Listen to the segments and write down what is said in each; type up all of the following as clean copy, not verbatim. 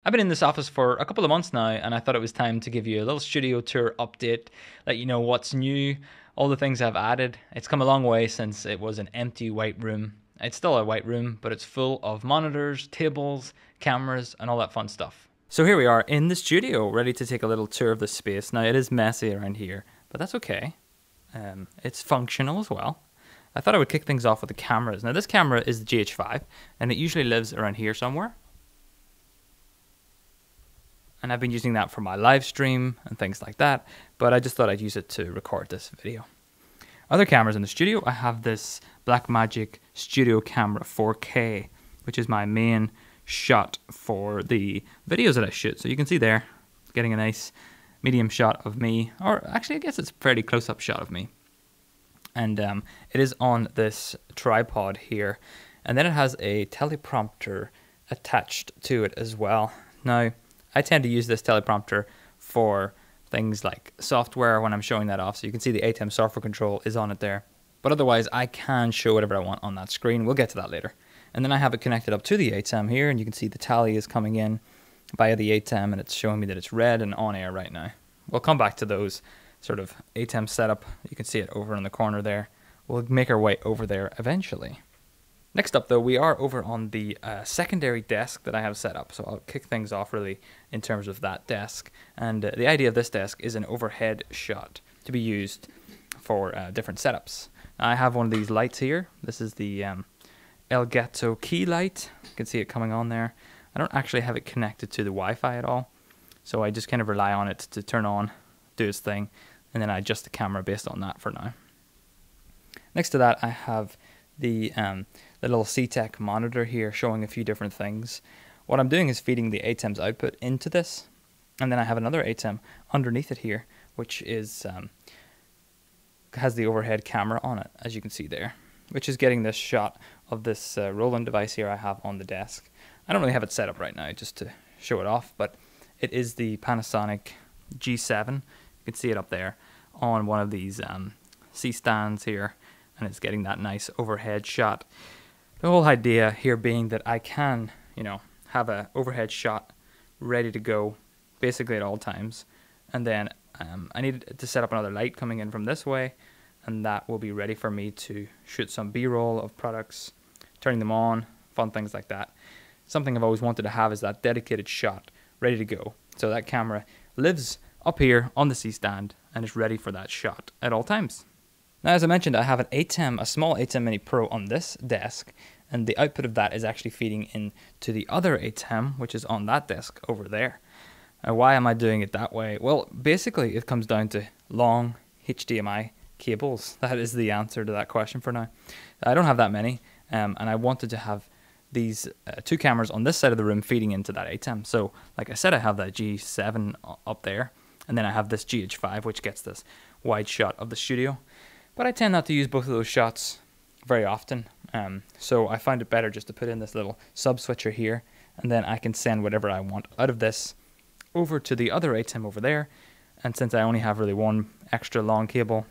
I've been in this office for a couple of months now, and I thought it was time to give you a little studio tour update, let you know what's new, all the things I've added. It's come a long way since it was an empty white room. It's still a white room, but it's full of monitors, tables, cameras, and all that fun stuff. So here we are in the studio, ready to take a little tour of the space. Now, it is messy around here, but that's okay. It's functional as well. I thought I would kick things off with the cameras. Now, this camera is the GH5, and it usually lives around here somewhere. And I've been using that for my live stream and things like that, but I just thought I'd use it to record this video. Other cameras in the studio, I have this Blackmagic Studio Camera 4K, which is my main shot for the videos that I shoot. So you can see there, getting a nice medium shot of me, or actually I guess it's a fairly close-up shot of me. And it is on this tripod here, and then it has a teleprompter attached to it as well. Now, I tend to use this teleprompter for things like software when I'm showing that off. So you can see the ATEM software control is on it there. But otherwise, I can show whatever I want on that screen. We'll get to that later. And then I have it connected up to the ATEM here, and you can see the tally is coming in via the ATEM, and it's showing me that it's red and on air right now. We'll come back to those sort of ATEM setup. You can see it over in the corner there. We'll make our way over there eventually. Next up, though, we are over on the secondary desk that I have set up. So I'll kick things off really in terms of that desk. And the idea of this desk is an overhead shot to be used for different setups. Now, I have one of these lights here. This is the Elgato key light. You can see it coming on there. I don't actually have it connected to the Wi-Fi at all. So I just kind of rely on it to turn on, do its thing, and then I adjust the camera based on that for now. Next to that, I have the little CTEC monitor here showing a few different things. What I'm doing is feeding the ATEM's output into this, and then I have another ATEM underneath it here, which is has the overhead camera on it, as you can see there, which is getting this shot of this Roland device here I have on the desk. I don't really have it set up right now just to show it off, but it is the Panasonic G7. You can see it up there on one of these C-stands here, and it's getting that nice overhead shot. The whole idea here being that I can, have an overhead shot ready to go basically at all times. And then I need to set up another light coming in from this way, and that will be ready for me to shoot some B-roll of products, turning them on, fun things like that. Something I've always wanted to have is that dedicated shot ready to go. So that camera lives up here on the C-stand and is ready for that shot at all times. Now, as I mentioned, I have an ATEM, a small ATEM Mini Pro on this desk, and the output of that is actually feeding into the other ATEM, which is on that desk over there. Now, why am I doing it that way? Well, basically, it comes down to long HDMI cables. That is the answer to that question for now. I don't have that many, and I wanted to have these two cameras on this side of the room feeding into that ATEM. So, like I said, I have that G7 up there, and then I have this GH5, which gets this wide shot of the studio. But I tend not to use both of those shots very often, so I find it better just to put in this little sub switcher here, and then I can send whatever I want out of this over to the other ATEM over there. And since I only have really one extra long cable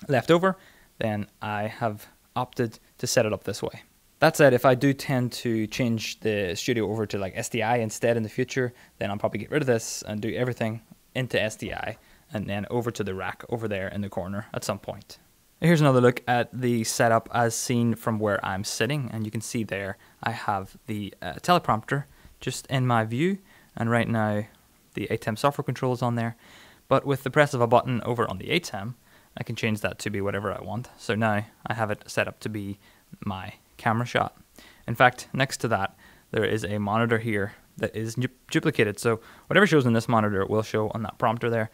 left over, then I have opted to set it up this way. That said, if I do tend to change the studio over to like SDI instead in the future, then I'll probably get rid of this and do everything into SDI and then over to the rack over there in the corner at some point. Here's another look at the setup as seen from where I'm sitting, and you can see there I have the teleprompter just in my view, and right now the ATEM software control is on there, but with the press of a button over on the ATEM, I can change that to be whatever I want. So now I have it set up to be my camera shot. In fact, next to that there is a monitor here that is duplicated, so whatever shows in this monitor will show on that prompter there.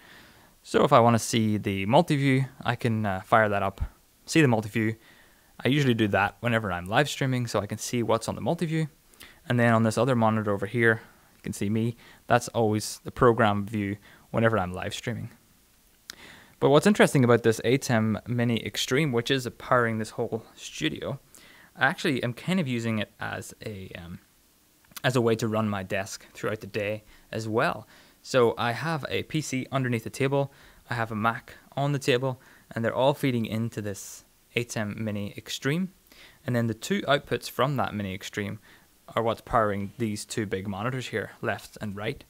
So if I want to see the multi-view, I can fire that up, see the multi-view. I usually do that whenever I'm live streaming so I can see what's on the multi-view. And then on this other monitor over here, you can see me. That's always the program view whenever I'm live streaming. But what's interesting about this ATEM Mini Extreme, which is powering this whole studio, I actually am kind of using it as a way to run my desk throughout the day as well. So I have a PC underneath the table, I have a Mac on the table, and they're all feeding into this ATEM Mini Extreme. And then the two outputs from that Mini Extreme are what's powering these two big monitors here, left and right.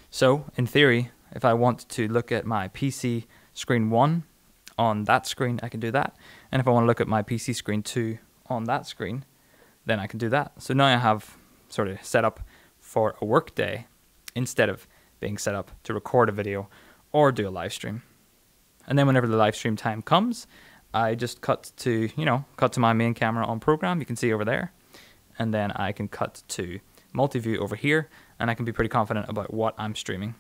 So in theory, if I want to look at my PC screen 1 on that screen, I can do that. And if I want to look at my PC screen 2 on that screen, then I can do that. So now I have sort of set up for a work day instead of being set up to record a video or do a live stream. And then whenever the live stream time comes, I just cut to my main camera on program. You can see over there. And then I can cut to multi-view over here, and I can be pretty confident about what I'm streaming.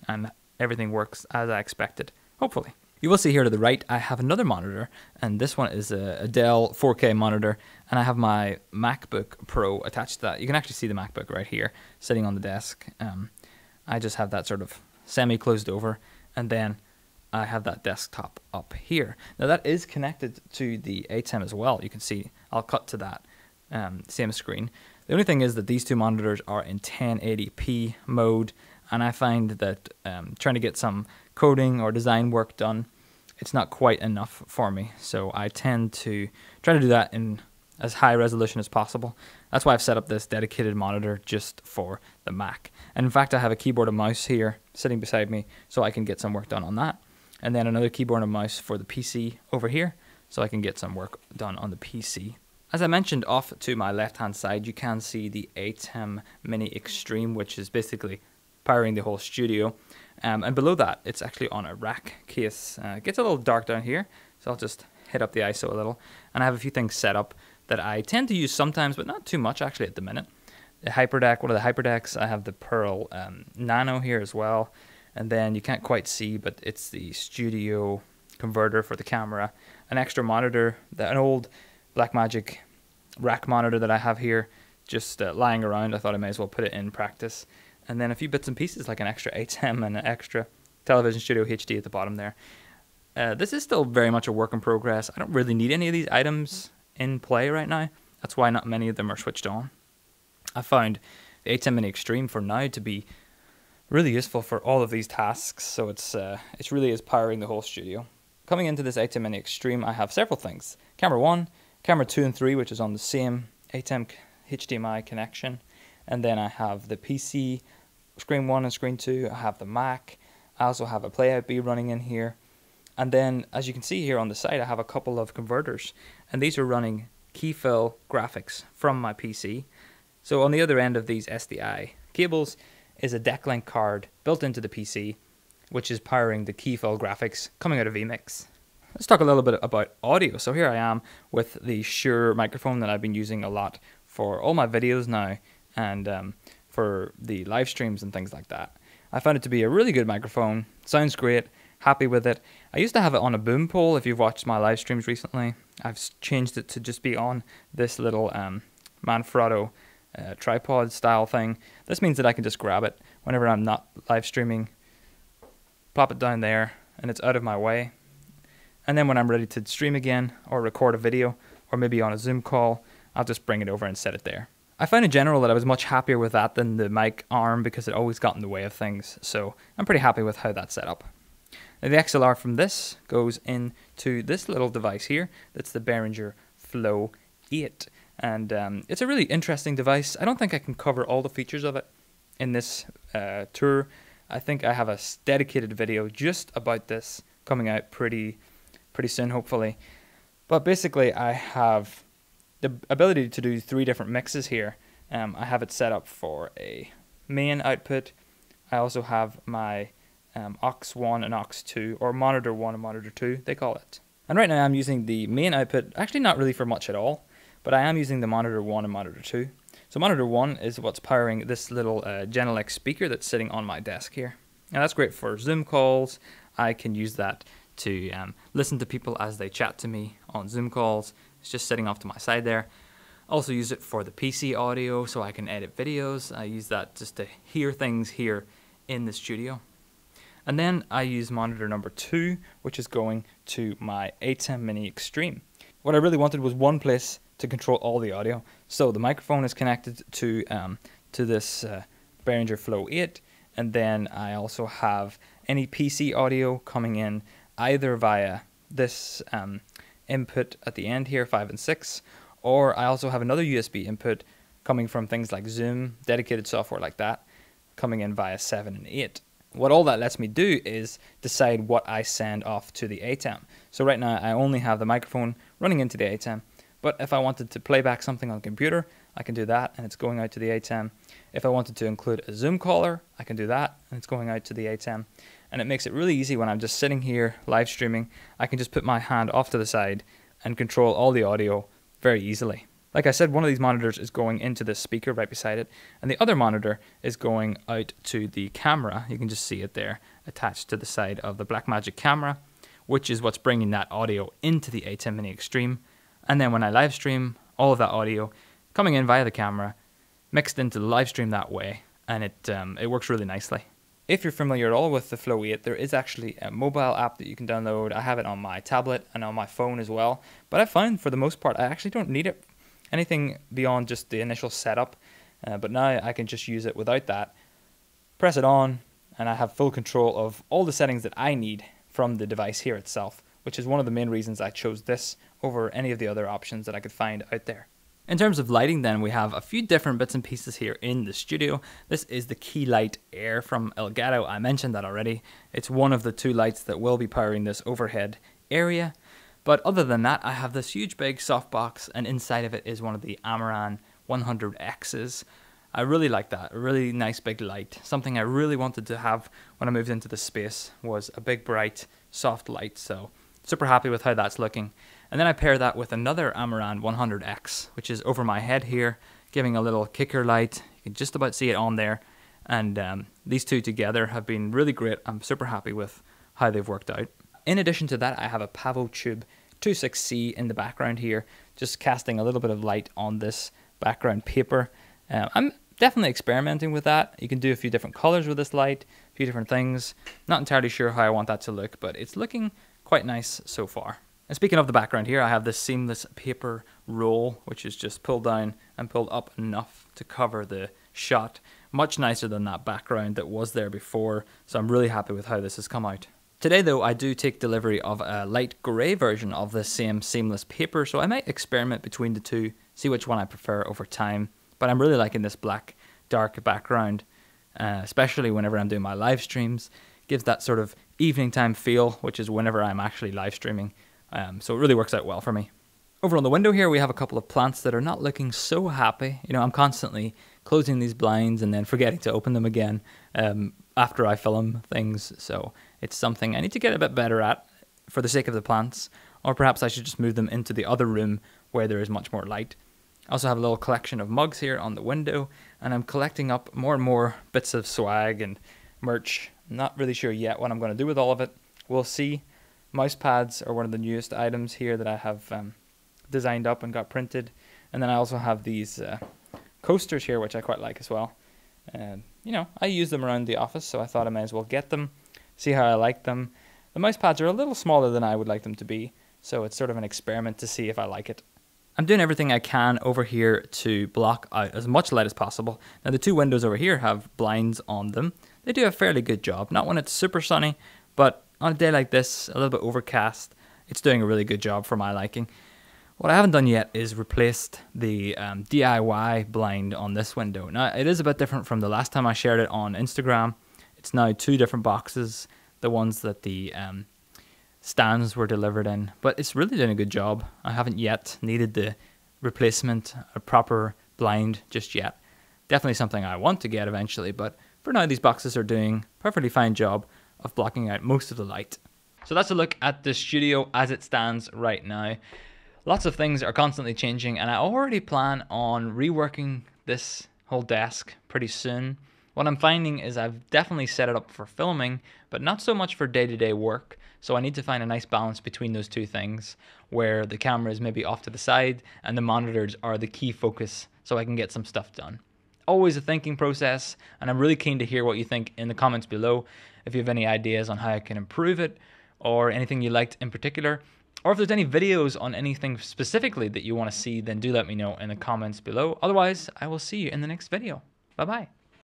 And everything works as I expected, hopefully. You will see here to the right, I have another monitor, and this one is a Dell 4K monitor, and I have my MacBook Pro attached to that. You can actually see the MacBook right here, sitting on the desk. I just have that sort of semi-closed over, and then I have that desktop up here. Now that is connected to the ATEM as well. You can see, I'll cut to that same screen. The only thing is that these two monitors are in 1080p mode, and I find that trying to get some coding or design work done, it's not quite enough for me. So I tend to try to do that in as high resolution as possible. That's why I've set up this dedicated monitor just for the Mac. And in fact, I have a keyboard and mouse here sitting beside me so I can get some work done on that. And then another keyboard and mouse for the PC over here so I can get some work done on the PC. As I mentioned, off to my left-hand side, you can see the ATEM Mini Extreme, which is basically powering the whole studio. And below that, it's actually on a rack case. It gets a little dark down here, so I'll just hit up the ISO a little. And I have a few things set up that I tend to use sometimes, but not too much actually at the minute. The HyperDeck, one of the HyperDecks, I have the Pearl Nano here as well. And then you can't quite see, but it's the studio converter for the camera. An extra monitor, an old Blackmagic rack monitor that I have here, just lying around. I thought I may as well put it in practice. And then a few bits and pieces like an extra ATEM and an extra Television Studio HD at the bottom there. This is still very much a work in progress. I don't really need any of these items in play right now. That's why not many of them are switched on. I found the ATEM Mini Extreme for now to be really useful for all of these tasks, so it really is powering the whole studio. Coming into this ATEM Mini Extreme, I have several things. Camera 1, Camera 2 and 3, which is on the same ATEM HDMI connection. And then I have the PC, screen 1 and screen 2. I have the Mac. I also have a Playout B running in here. And then, as you can see here on the side, I have a couple of converters. And these are running keyfill graphics from my PC. So on the other end of these SDI cables is a DeckLink card built into the PC, which is powering the keyfill graphics coming out of vMix. Let's talk a little bit about audio. So here I am with the Shure microphone that I've been using a lot for all my videos now and for the live streams and things like that. I found it to be a really good microphone. Sounds great. Happy with it. I used to have it on a boom pole. If you've watched my live streams recently, I've changed it to just be on this little Manfrotto tripod style thing. This means that I can just grab it whenever I'm not live streaming, pop it down there, and it's out of my way. And then when I'm ready to stream again or record a video or maybe on a Zoom call, I'll just bring it over and set it there. I found in general that I was much happier with that than the mic arm because it always got in the way of things. So I'm pretty happy with how that's set up. Now the XLR from this goes into this little device here. That's the Behringer Flow 8. And it's a really interesting device. I don't think I can cover all the features of it in this tour. I think I have a dedicated video just about this coming out pretty soon, hopefully. But basically, I have the ability to do 3 different mixes here. I have it set up for a main output. I also have my aux 1 and aux 2, or monitor 1 and monitor 2, they call it. And right now I'm using the main output, actually not really for much at all, but I am using the monitor 1 and monitor 2. So monitor 1 is what's powering this little Genelec speaker that's sitting on my desk here. Now that's great for Zoom calls. I can use that to listen to people as they chat to me on Zoom calls. It's just sitting off to my side there. Also use it for the PC audio so I can edit videos. I use that just to hear things here in the studio. And then I use monitor number 2, which is going to my ATEM Mini Extreme. What I really wanted was one place to control all the audio. So the microphone is connected to this Behringer Flow 8, and then I also have any PC audio coming in either via this input at the end here, 5 and 6, or I also have another USB input coming from things like Zoom, dedicated software like that, coming in via 7 and 8. What all that lets me do is decide what I send off to the ATEM. So right now I only have the microphone running into the ATEM, but if I wanted to play back something on the computer, I can do that and it's going out to the ATEM. If I wanted to include a Zoom caller, I can do that and it's going out to the ATEM. And it makes it really easy when I'm just sitting here live streaming. I can just put my hand off to the side and control all the audio very easily. Like I said, one of these monitors is going into the speaker right beside it, and the other monitor is going out to the camera. You can just see it there attached to the side of the Blackmagic camera, which is what's bringing that audio into the ATEM Mini Extreme. And then when I live stream, all of that audio coming in via the camera, mixed into the live stream that way, and it works really nicely. If you're familiar at all with the Flow 8, there is actually a mobile app that you can download. I have it on my tablet and on my phone as well, but I find for the most part I actually don't need it anything beyond just the initial setup, but now I can just use it without that, press it on, and I have full control of all the settings that I need from the device here itself, which is one of the main reasons I chose this over any of the other options that I could find out there. In terms of lighting then, we have a few different bits and pieces here in the studio. This is the Key Light Air from Elgato. I mentioned that already. It's one of the 2 lights that will be powering this overhead area. But other than that, I have this huge big softbox, and inside of it is one of the Amaran 100Xs. I really like that, a really nice big light. Something I really wanted to have when I moved into this space was a big, bright, soft light, so super happy with how that's looking. And then I pair that with another Amaran 100X, which is over my head here, giving a little kicker light. You can just about see it on there, and these two together have been really great. I'm super happy with how they've worked out. In addition to that, I have a Pavo Tube 26C in the background here, just casting a little bit of light on this background paper. I'm definitely experimenting with that. You can do a few different colors with this light, a few different things. Not entirely sure how I want that to look, but it's looking quite nice so far. And speaking of the background here, I have this seamless paper roll, which is just pulled down and pulled up enough to cover the shot. Much nicer than that background that was there before, so I'm really happy with how this has come out. Today though, I do take delivery of a light grey version of the same seamless paper, so I might experiment between the two, see which one I prefer over time. But I'm really liking this black, dark background, especially whenever I'm doing my live streams. Gives that sort of evening time feel, which is whenever I'm actually live streaming. So it really works out well for me. Over on the window here, we have a couple of plants that are not looking so happy. You know, I'm constantly closing these blinds and then forgetting to open them again after I film things. So it's something I need to get a bit better at for the sake of the plants. Or perhaps I should just move them into the other room where there is much more light. I also have a little collection of mugs here on the window, and I'm collecting up more and more bits of swag and merch. I'm not really sure yet what I'm going to do with all of it. We'll see. Mouse pads are one of the newest items here that I have designed up and got printed. And then I also have these coasters here, which I quite like as well. You know, I use them around the office, so I thought I might as well get them, see how I like them. The mouse pads are a little smaller than I would like them to be, so it's sort of an experiment to see if I like it. I'm doing everything I can over here to block out as much light as possible. Now the 2 windows over here have blinds on them. They do a fairly good job, not when it's super sunny, but on a day like this, a little bit overcast, it's doing a really good job for my liking. What I haven't done yet is replaced the DIY blind on this window. Now it is a bit different from the last time I shared it on Instagram. It's now 2 different boxes, the ones that the stands were delivered in, but it's really doing a good job. I haven't yet needed the replacement, a proper blind just yet. Definitely something I want to get eventually, but for now these boxes are doing a perfectly fine job of blocking out most of the light. So that's a look at the studio as it stands right now. Lots of things are constantly changing, and I already plan on reworking this whole desk pretty soon. What I'm finding is I've definitely set it up for filming, but not so much for day-to-day work. So I need to find a nice balance between those two things, where the camera is maybe off to the side and the monitors are the key focus so I can get some stuff done. Always a thinking process, and I'm really keen to hear what you think in the comments below. If you have any ideas on how I can improve it, or anything you liked in particular, or if there's any videos on anything specifically that you want to see, then do let me know in the comments below. Otherwise, I will see you in the next video. Bye-bye.